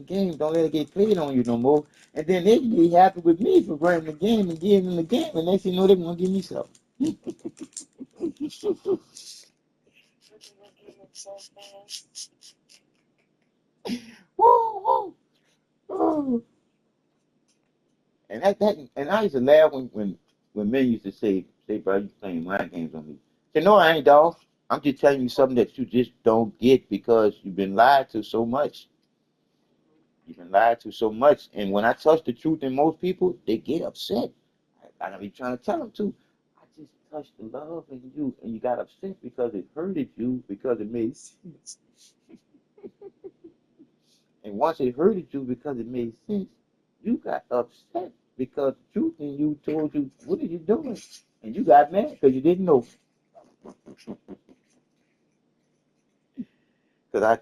game. Don't let it get played on you no more. And then they can be happy with me for running the game and giving them the game. And next thing you know, they want to give me something. Woo, woo, woo. And and I used to laugh when men used to say, bro, you playing mind games on me. Say, no, I ain't, dog. I'm just telling you something that you just don't get because you've been lied to so much. You've been lied to so much. And when I touch the truth in most people, they get upset. I be trying to tell them too. I just touched the love in you, and you got upset because it hurted you because it made sense. And once it hurted you because it made sense, you got upset because the truth in you told you, what are you doing? And you got mad because you didn't know. Because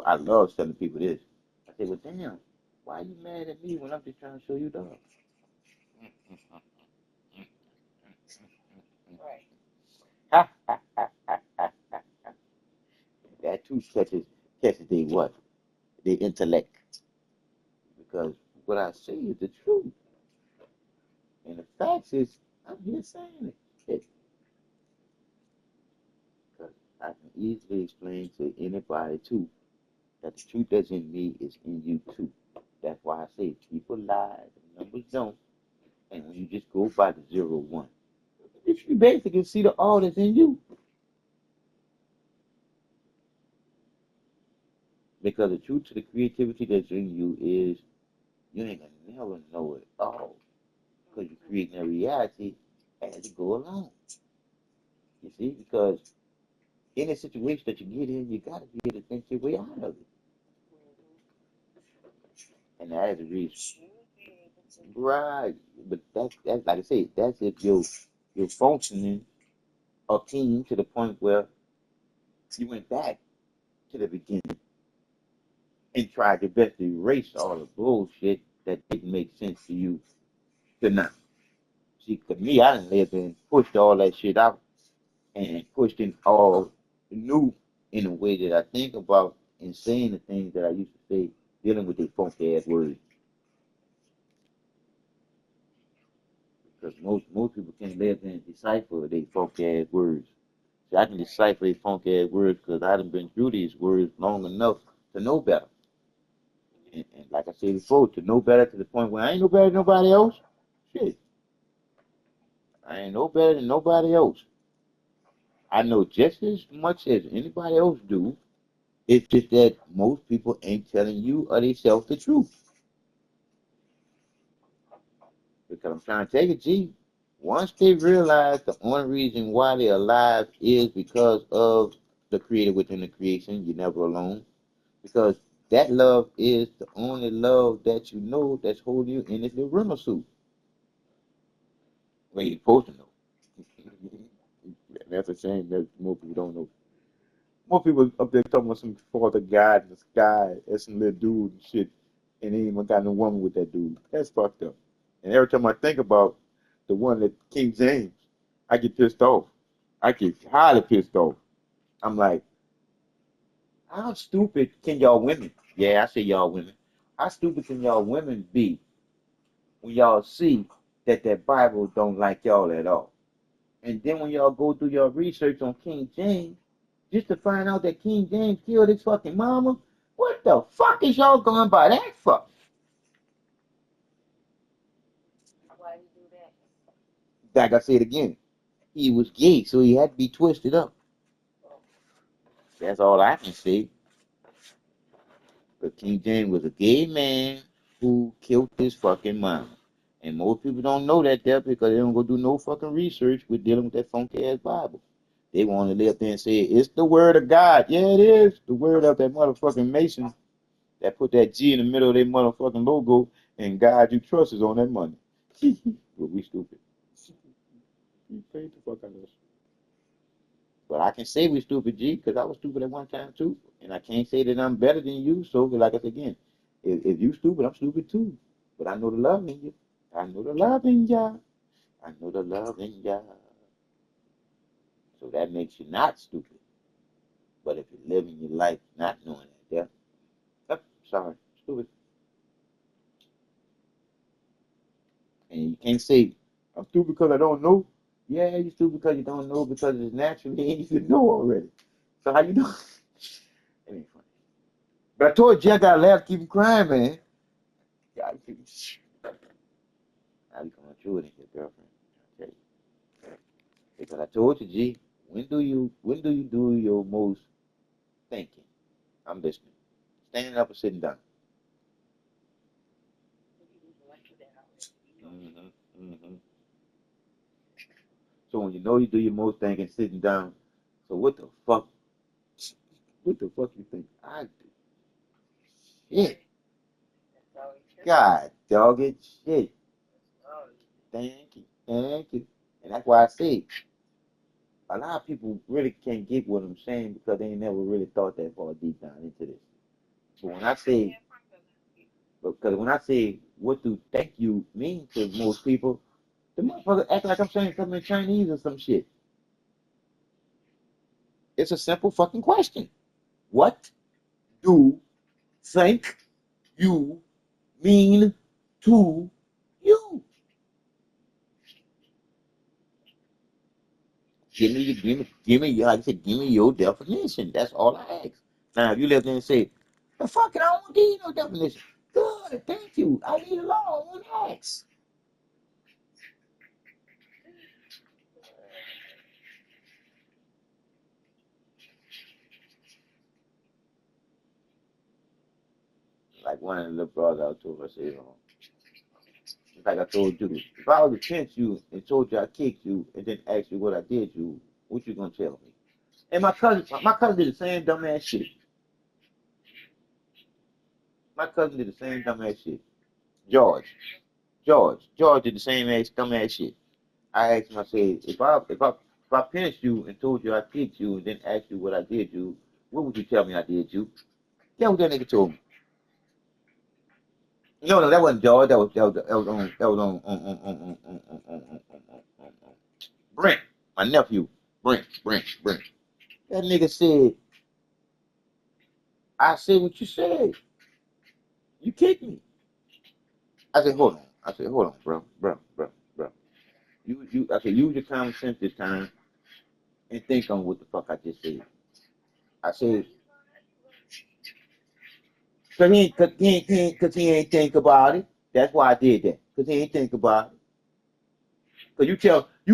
I love telling people this. I say, well, damn, why are you mad at me when I'm just trying to show you love? Ha, ha, ha, ha, ha, ha. That too catches they what? Their intellect. Because what I say is the truth. And the facts is, I'm here saying it. Because I can easily explain to anybody too that the truth that's in me is in you too. That's why I say people lie, the numbers don't. And when you just go by the 0, 1, you basically see the all that's in you. Because the truth to the creativity that's in you is you ain't gonna never know it all. Because you're creating a reality as you go along. You see, because in a situation that you get in, you gotta be able to think your way out of it. And that is the reason. Right. But that's like I say, that's if you're functioning a team to the point where you went back to the beginning and tried your best to erase all the bullshit that didn't make sense to you to now. See, to me, I done lived and pushed all that shit out and pushed in all new in a way that I think about and saying the things that I used to say, dealing with these funky ass words. Because most people can't live and decipher these funky ass words. See, I can decipher these funky ass words because I done been through these words long enough to know better. And like I said before, to know better to the point where I ain't no better than nobody else. Shit, I ain't no better than nobody else. I know just as much as anybody else do. It's just that most people ain't telling you or they self the truth. Because I'm trying to take it, G. Once they realize the only reason why they're alive is because of the creator within the creation, you're never alone. Because that love is the only love that you know that's holding you in this little rental suit. Well, you're supposed to know. That's a shame that more people don't know. More people up there talking about some father God in the sky, that's some little dude and shit, and they ain't even got no woman with that dude. That's fucked up. And every time I think about the one that King James, I get pissed off. I get highly pissed off. I'm like, how stupid can y'all women? Yeah, I say y'all women. How stupid can y'all women be when y'all see that that Bible don't like y'all at all? And then when y'all go do your research on King James, just to find out that King James killed his fucking mama, what the fuck is y'all going by that for? Like I said again, he was gay, so he had to be twisted up. That's all I can say. But King James was a gay man who killed his fucking mama. And most people don't know that there because they don't go do no fucking research with dealing with that funky ass Bible. They want to live there and say it's the word of God. Yeah, it is the word of that motherfucking Mason that put that G in the middle of their motherfucking logo and God you trust is on that money. But we stupid. You paid the fuck out of us. But I can say we stupid, G, because I was stupid at one time too. And I can't say that I'm better than you. So, like I said again, if you stupid, I'm stupid too. But I know the love in you. I know the love in ya. I know the love in ya. So that makes you not stupid. But if you're living your life not knowing that, yeah. Oh, sorry. stupid. And you can't say, I'm stupid because I don't know. Yeah, you stupid because you don't know because it's natural and you should know already. So how you know? It ain't funny. But I told you I gotta laugh, keep him crying, man. Gotta keep I be coming through it in your girlfriend. I tell you. Because I told you, G, when do you do your most thinking? I'm listening. Standing up or sitting down? Hmm. Hmm. So when you know you do your most thinking sitting down, so what the fuck you think I do? Shit. God, dog it, shit. Thank you, thank you. And that's why I say a lot of people really can't get what I'm saying because they ain't never really thought that far deep down into this. So when I say, because when I say what do thank you mean to most people, the motherfucker act like I'm saying something in Chinese or some shit. It's a simple fucking question. What do thank you mean to you? Like I said, give me your definition. That's all I ask. Now, if you left there and say, the fuck it, I don't need no definition. Good, thank you. I leave it alone. I want to ask. Like one of the little brothers I told her, I said, like I told you, if I was to pinch you and told you I kicked you and then asked you what I did you, what you gonna tell me? And my cousin did the same dumbass shit. My cousin did the same dumbass shit. George, George did the same ass dumbass shit. I asked him, I said, if I pinched you and told you I kicked you and then asked you what I did you, what would you tell me I did you? Yeah, what that nigga told me. No, no, that wasn't George. That was on Brent, my nephew. Brent. That nigga said, I said what you said. You kicked me. I said, hold on. I said, hold on, bro. I said, use your common sense this time and think on what the fuck I just said. I said, cause he ain't think about it. That's why I did that. Cause he ain't think about it. Cause you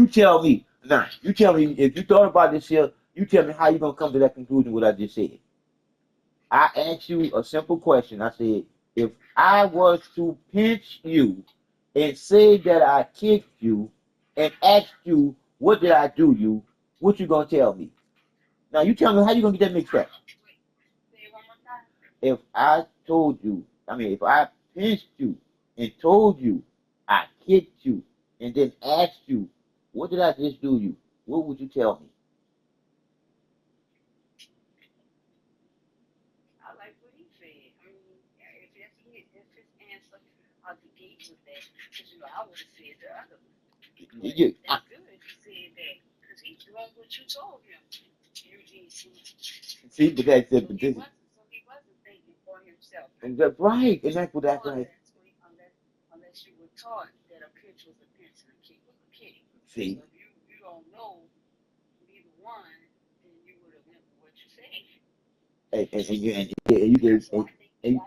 tell me now. You tell me if you thought about this here. You tell me how you gonna come to that conclusion. What I just said. I asked you a simple question. I said, if I was to pinch you and say that I kicked you and asked you what did I do you, what you gonna tell me? Now you tell me how you gonna get that mixed up. If I told you, I mean, if I pinched you and told you I kicked you and then asked you, what did I just do you? What would you tell me? You, I, see, but that's it. But this, and that, right, and that's what that's like. See, and you gave, and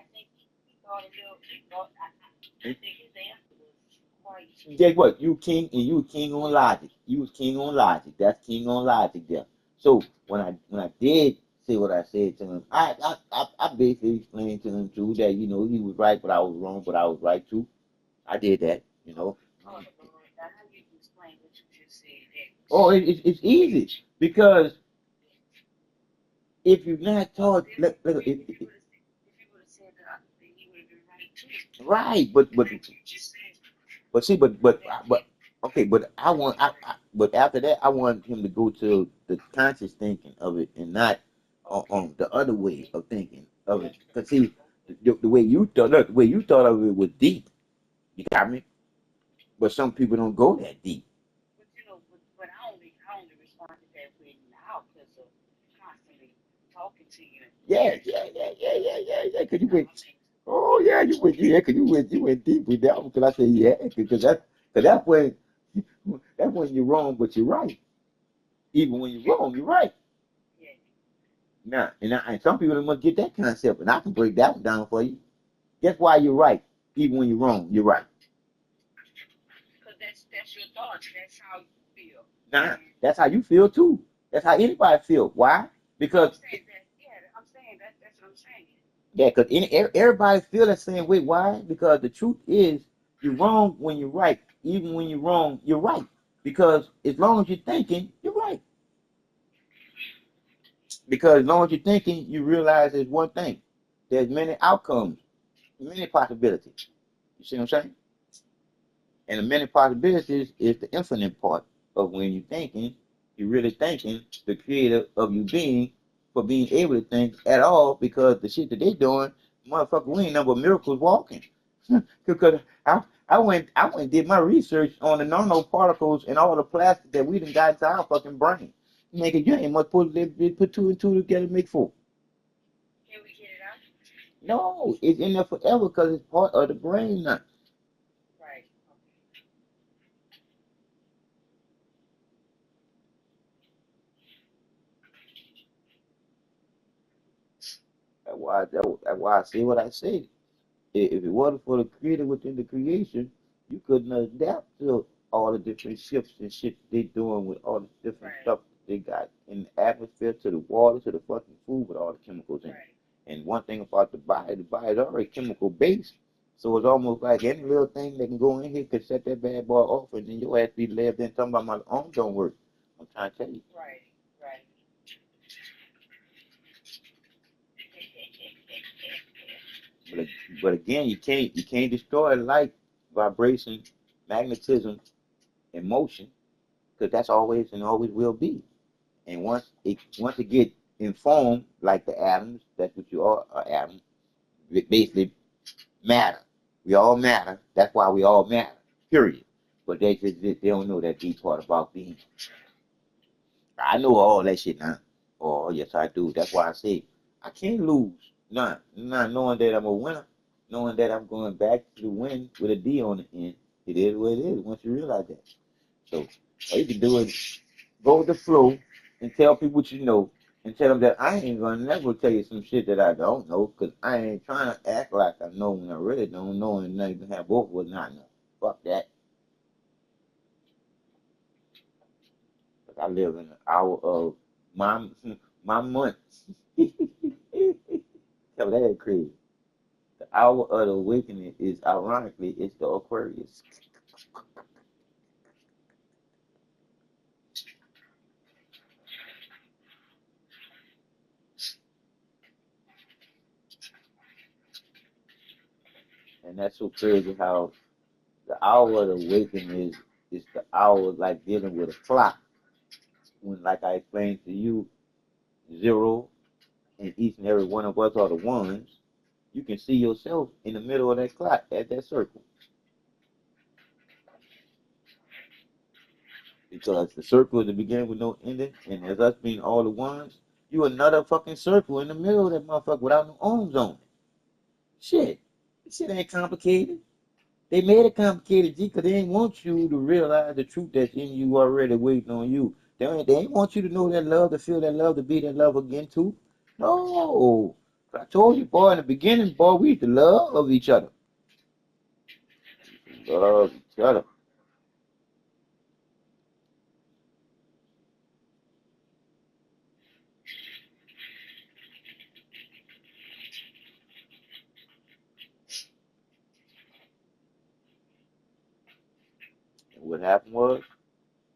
guess what? You king on logic. You was king on logic. That's king on logic there. So when I did say what I said to him, I basically explained to him too that he was right, but I was wrong, but I was right too. I did that. Oh, it's easy because if you're not taught, right, but see, but okay, but after that, I want him to go to the conscious thinking of it and not on the other way of thinking of it. Because see, the way you thought, look, the way you thought of it was deep. You got me? But some people don't go that deep. Yeah. Cause you went, oh Yeah, you went deep with that one because I said yeah, because that's when you're wrong, but you're right. Even when you're wrong, you're right. Now, and some people must get that concept, and I can break that one down for you. That's why you're right. Even when you're wrong, you're right. Nah, that's how you feel too. That's how anybody feel. Why? Because yeah, because everybody feel the same way. Why? Because the truth is, you're wrong when you're right. Even when you're wrong, you're right. Because as long as you're thinking, you're right. Because as long as you're thinking, you realize there's one thing. There's many outcomes, many possibilities. You see what I'm saying? And the many possibilities is the infinite part of when you're thinking, you're really thanking the creator of you being for being able to think at all because the shit that they doing, motherfucker, we ain't number miracles walking. Because I went and did my research on the nanoparticles and all the plastic that we done got into our fucking brain. Nigga, you ain't much put two and two together to make four. No, it's in there forever because it's part of the brain now. That's why I say what I say. If it wasn't for the creator within the creation, you couldn't adapt to all the different shifts and shit they doing with all the different stuff they got in the atmosphere to the water to the fucking food with all the chemicals in it. And one thing about the body is already chemical based. So it's almost like any little thing that can go in here could set that bad boy off and then your ass be left in talking about my arm don't work. I'm trying to tell you. But but again, you can't destroy light, vibration, magnetism, and motion because that's always and always will be. And once it get informed, like the atoms, that's what you are atoms. Basically, matter. We all matter. That's why we all matter. Period. But they don't know that deep part about being. I know all that shit now. Oh yes, I do. That's why I say I can't lose. Not knowing that I'm a winner, knowing that I'm going back to the win with a D on the end. It is what it is. Once you realize that, so all you can do is go with the flow and tell people what you know, and tell them that I ain't gonna never tell you some shit that I don't know, cause I ain't trying to act like I know when I really don't know, and then you can have both of us not know. Fuck that. 'Cause I live in an hour of my my month. Tell that crazy. The hour of the awakening is ironically it's the Aquarius, and that's so crazy how the hour of the awakening is the hour like dealing with a clock. When, like I explained to you, zero and each and every one of us are the ones. You can see yourself in the middle of that clock at that circle because the circle is the beginning with no ending, and as us being all the ones, you another fucking circle in the middle of that motherfucker without no arms on it. Shit, this shit ain't complicated. They made it complicated, G, because they ain't want you to realize the truth that's in you already waiting on you. They ain't want you to know that love, to feel that love, to be that love again, too. No. I told you, boy, in the beginning, boy, we used to love each other. Love each other. And what happened was,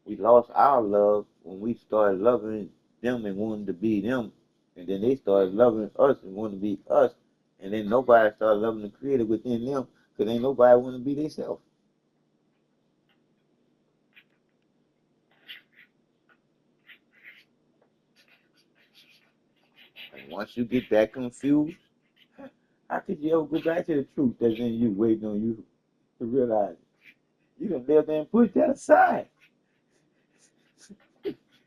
we lost our love when we started loving them and wanting to be them. And then they started loving us and wanting to be us. And then nobody started loving the creator within them because ain't nobody want to be themselves. And once you get that confused, how could you ever go back to the truth that's in you, waiting on you to realize it? You done lived there and put that aside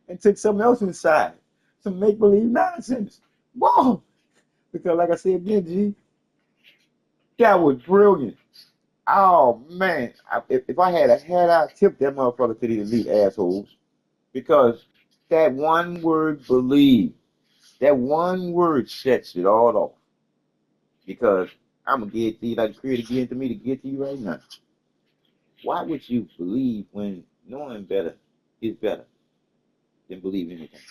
and took something else inside, some make believe nonsense. Whoa! Because, like I said again, G, That was brilliant. Oh man, if I had a hat, I'd tip that motherfucker to these elite assholes because that one word believe, that one word sets it all off. Because I'm gonna get to you like the Creator given to me to get to you right now. Why would you believe when knowing better is better than believe anything?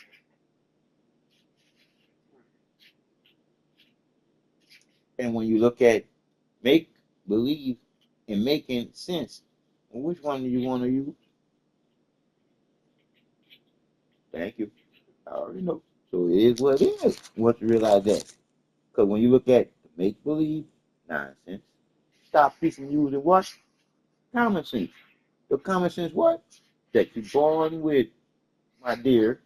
And when you look at make believe and making sense, which one do you want to use? Thank you. I already know. So it is what it is. Once you realize that, because when you look at make believe nonsense, stop people using what? Common sense. The common sense what? That you're born with, my dear,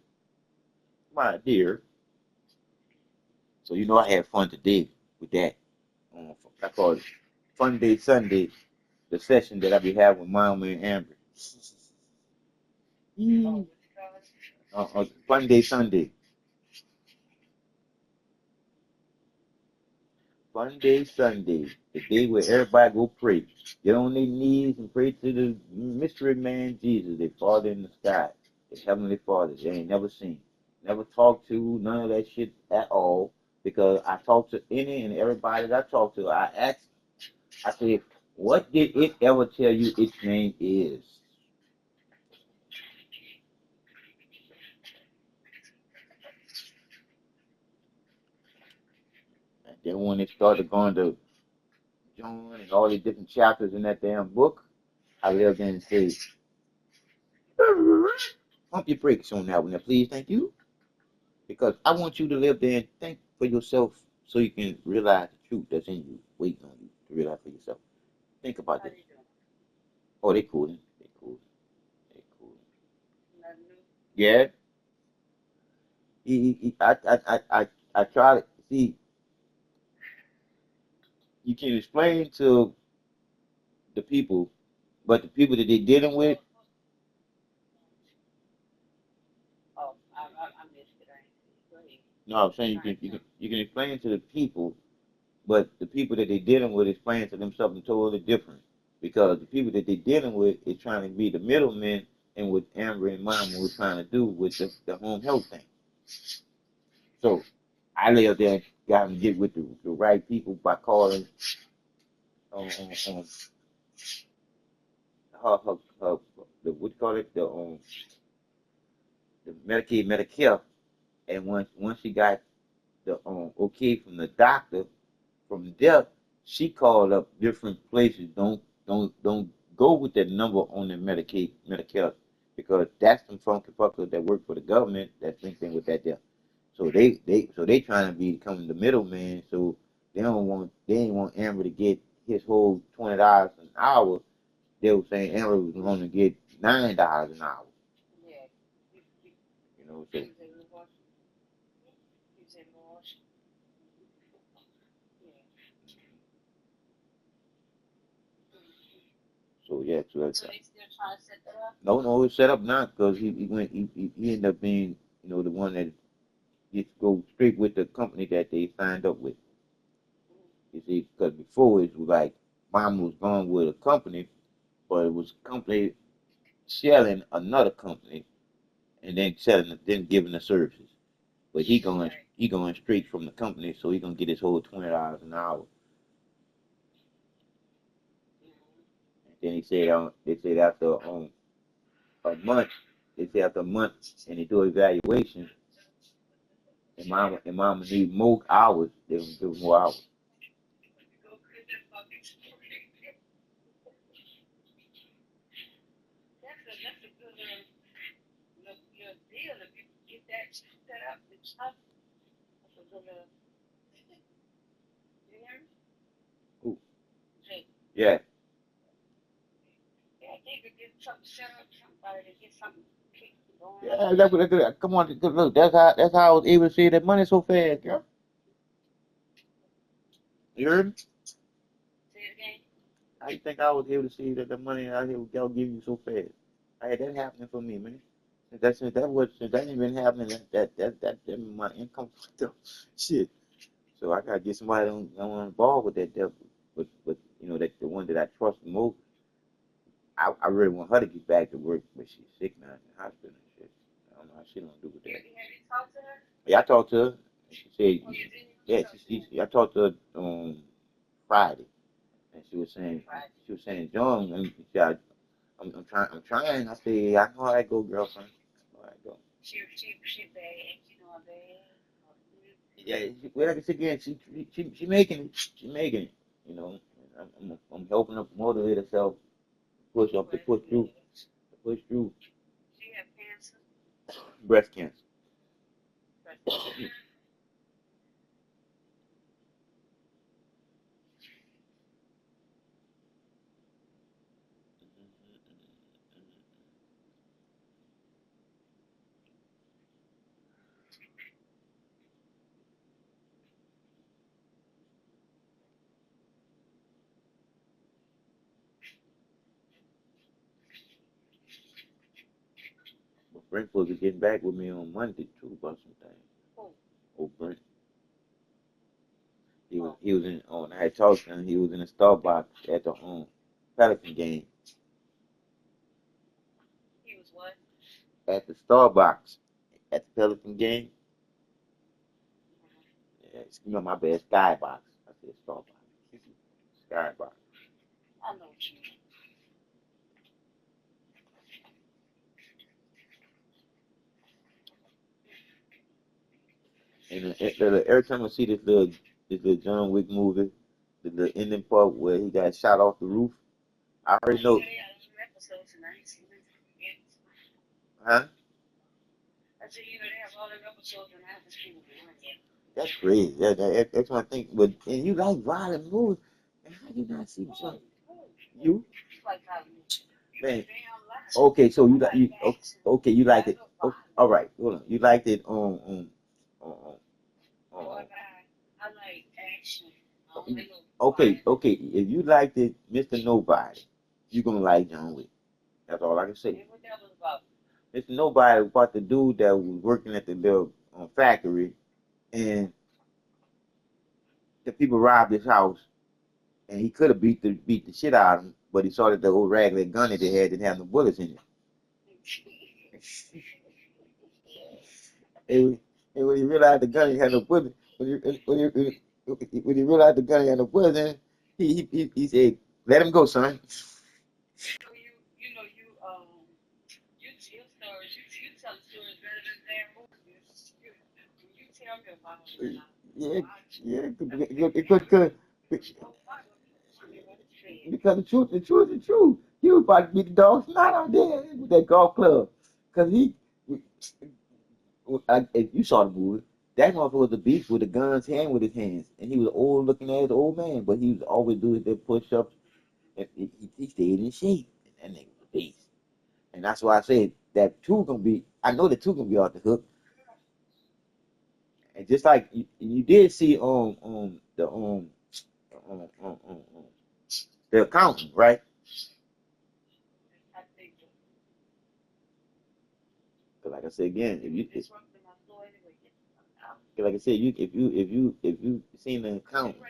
my dear. So you know I had fun today with that. I call it Fun Day Sunday, the session that I be having with Mama and Amber. Fun Day Sunday. Fun Day Sunday. The day where everybody go pray. Get on their knees and pray to the mystery man Jesus, their Father in the sky, the Heavenly Father they ain't never seen. Never talked to, none of that shit at all. Because I talked to any and everybody that I talked to, I asked, I said, what did it ever tell you its name is? And then when they started going to John and all these different chapters in that damn book, I lived in and said, pump your brakes on that one, now, please, thank you. Because I want you to live there and think for yourself so you can realize the truth that's in you, waiting on you to realize for yourself. Think about this. Oh, they cool. They cool. They cool. Yeah. I try to see. You can explain to the people, but the people that they're dealing with, no, I'm saying you can explain to the people, but the people that they're dealing with explain to them something totally different. Because the people that they're dealing with is trying to be the middlemen and what Amber and Mama was trying to do with the home health thing. So I lay up there and got to get with the right people by calling her the what you call it the Medicaid Medicare, and once she got the okay from the doctor from there, she called up different places. Don't go with that number on the Medicaid Medicare because that's some funky fuckers that work for the government that's thinking with that there. So they trying to become the middleman. So they ain't want Amber to get his whole $20 an hour. They were saying Amber was going to get $9 an hour. You know, so yeah, so that's no, it's set up now because he ended up being the one that gets go straight with the company that they signed up with. You see, because before it was like mom was going with a company, but it was a company selling another company and then giving the services. But he going straight from the company, so he gonna get his whole $20 an hour. And then he said they said after a month, they said after a month, and they do evaluation, and mama need more hours, they gonna give more hours. Ooh, yeah. Yeah, come on, look, that's how I was able to see that money so fast, girl. You heard me? How you think I was able to see that the money out here y'all give you so fast? I had that happening for me, man. Since that ain't been happening, that my income fucked up. Shit. So I gotta get somebody on involved with that devil. but you know that the one that I trust the most, I really want her to get back to work, but she's sick now in the hospital and shit. I don't know how she don't do with that. Yeah, I talked to her. She said, yeah, I talked to her Friday, and she was saying, John, I'm trying. I said, I know how that go, girlfriend. I know how that go. Yeah, well, like I said again, she making it. She making it. You know, I'm helping her motivate herself, push up to push through, to push through breast cancer. But Brent supposed to get back with me on Monday too about some things. Oh, Brent, he was in on. I had talked to him. He was in the Starbucks at the Pelican game. At the Starbucks at the Pelican game. Yeah, my bad, Skybox. I said Starbucks. Skybox. And every time I see this little John Wick movie, the ending part where he got shot off the roof, I already know. Huh? That's crazy. That's what I think. But and you like violent movies, and how you not see John? You man. Okay, so okay, you liked it. Oh, all right, hold on. You liked it on, on okay. If you liked it, Mr. Nobody, you're gonna like John Wick. That's all I can say. Mr. Nobody was about the dude that was working at the little factory, and the people robbed his house, and he could have beat the shit out of him, but he saw that the old regular gun that they had didn't have no bullets in it. And, and when he realized the gun had no bullets, when he realized the gun had no bullets in it, he said, "Let him go, son." Yeah, yeah, because the truth. He was about to beat the dog snot out there with that golf club. Because if you saw the movie, that motherfucker was a beast with the guns hand with his hands. And he was old looking as an old man, but he was always doing the push ups. And he stayed in shape. And that nigga was a beast. And that's why I said that two gonna be, I know the two gonna be off the hook. And just like you did see the accountant, right? 'Cause like I said again, like I said, if you seen the accountant,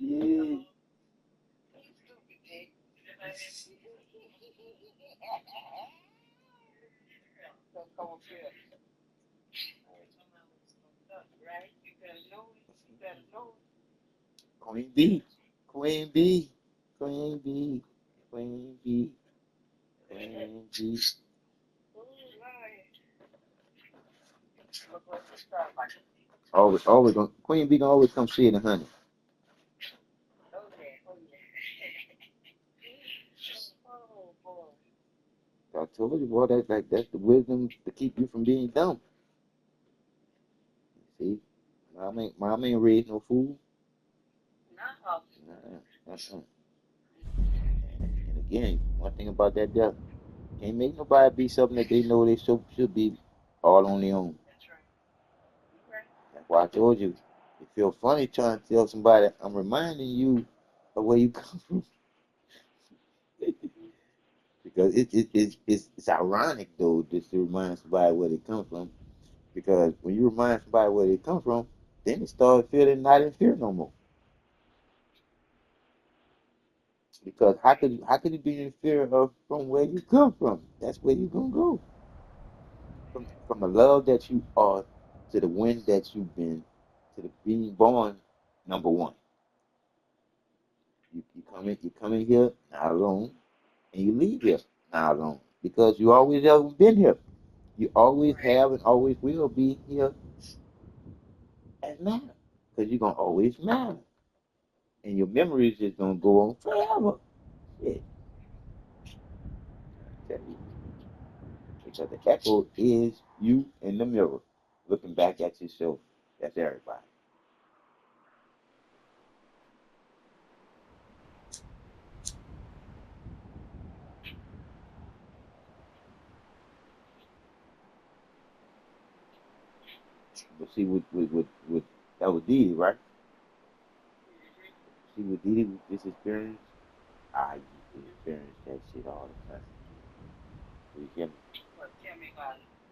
Yeah. Queen B. Queen B. Queen B. Queen B. Queen B. Always gonna, Queen B gonna always come shit and honey. I told you, boy, that's the wisdom to keep you from being dumb. See, mom ain't raised no fool. Uh-uh. And again, one thing about that death, can't make nobody be something that they know they should be all on their own. That's why I told you, it feel funny trying to tell somebody, I'm reminding you of where you come from. Because it's ironic, though, just to remind somebody where they come from. Because when you remind somebody where they come from, then they start feeling not in fear no more. Because how could you be in fear of from where you come from? That's where you gonna go. From the love that you are to the wind that you've been to the being born number one. You come in here not alone, and you leave here not alone because you always have been here. You always have and always will be here as matter because you're gonna always matter, and your memories is gonna go on forever. Yeah, I tell you, because the echo is you in the mirror looking back at yourself. That's everybody. But see, with that was Didi, right? See, with Didi, with this experience, I used to experience that shit all the time. You get me?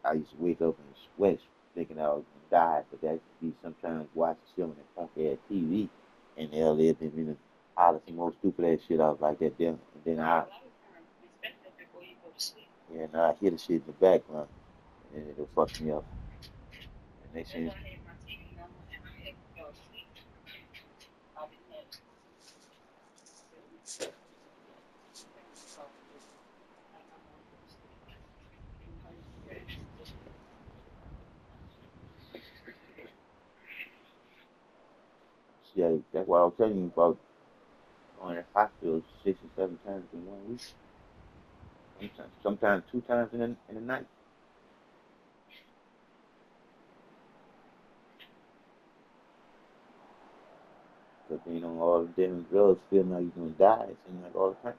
I used to wake up in sweats thinking I was gonna die, but that be sometimes watching some of that funky ass TV, and they'll live in me holler some more stupid ass shit out like that. Then and then yeah, and I hear the shit in the background, and it'll fuck me up. And next thing, yeah, that's what I was telling you about going to the hospital 6 or 7 times in 1 week. Sometimes 2 times in a night. Because being on all the different drugs, feeling like you're gonna die, it seems like all the time.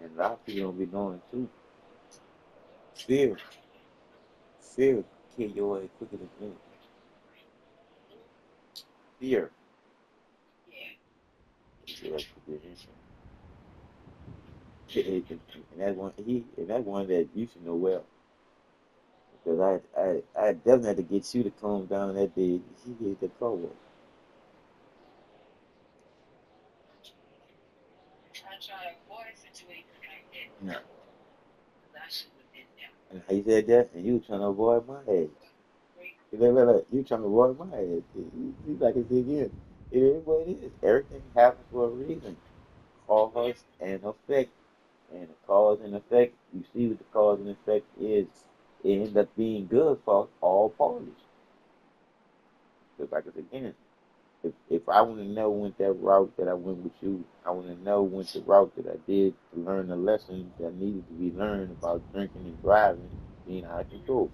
And a lot of people don't be knowing too. Fear, fear kill your ass quicker than anything. Fear kill your ass quicker than anything. And that's one that you should know well. Because I definitely had to get you to calm down that day. He gave the call. No. And he said that, and you trying to avoid my ass. Look, you trying to avoid my ass. He's like I said again. It is what it is. Everything happens for a reason. Cause and effect. And the cause and effect, you see what the cause and effect is. It ends up being good for all parties. Because like I said again, if I want to know went that route that I went with you, I want to know went the route that I did to learn the lessons that needed to be learned about drinking and driving, being out of control.